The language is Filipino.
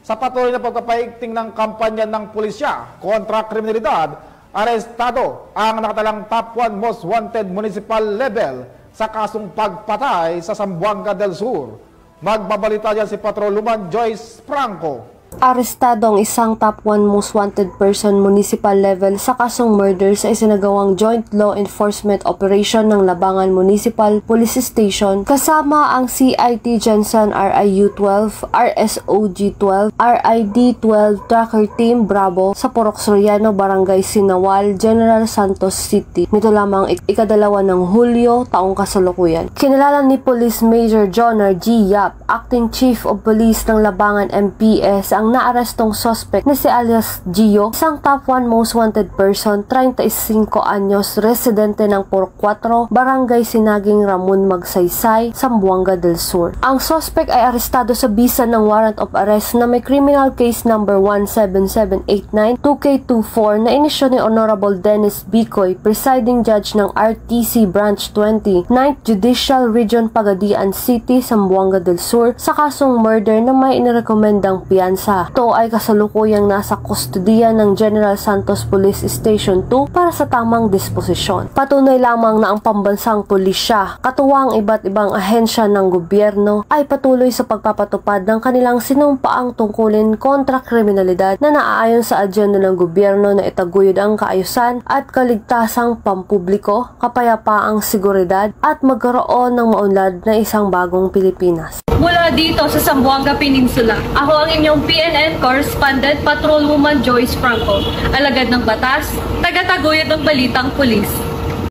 Sa patuloy na pagpapaigting ng kampanya ng pulisya kontra kriminalidad, arestado ang nakatalang top 1 most wanted municipal level sa kasong pagpatay sa Zamboanga del Sur. Magbabalita dyan si Patrolwoman Joyce Franco. Arestado ang isang top 1 most wanted person municipal level sa kasong murder sa isinagawang joint law enforcement operation ng Labangan Municipal Police Station kasama ang CIT Jensen RIU-12, RSOG-12, RID-12 Tracker Team Bravo sa Purok Soriano, Barangay Sinawal, General Santos City. Nito lamang ikadalawa ng Hulyo taong kasalukuyan. Kinilala ni Police Major Jonar G. Yap, Acting Chief of Police ng Labangan MPS, ang naarestong suspect na si alias Gio, isang top 1 most wanted person, 35 anyos, residente ng Purok 4, Barangay Sinaging Ramon Magsaysay, Zamboanga del Sur. Ang suspect ay arestado sa bisa ng warrant of arrest na may criminal case number 17789-2K24 na inisyo ni Honorable Dennis Bicoy, presiding judge ng RTC Branch 20, 9th Judicial Region, Pagadian City, Zamboanga del Sur sa kasong murder na may inirekomendang piyansa. Ito ay kasalukuyang nasa kustodiya ng General Santos Police Station 2 para sa tamang disposisyon. Patunay lamang na ang pambansang pulisya, katuwang iba't ibang ahensya ng gobyerno ay patuloy sa pagpapatupad ng kanilang sinumpaang tungkulin kontra kriminalidad na naaayon sa agenda ng gobyerno na itaguyod ang kaayusan at kaligtasang pampubliko, kapayapaang seguridad at magkaroon ng maunlad na isang bagong Pilipinas. Mula dito sa Zamboanga Peninsula, ako ang inyong PNN Correspondent Patrolwoman Joyce Franco, alagad ng batas, tagataguyod ng balitang pulis.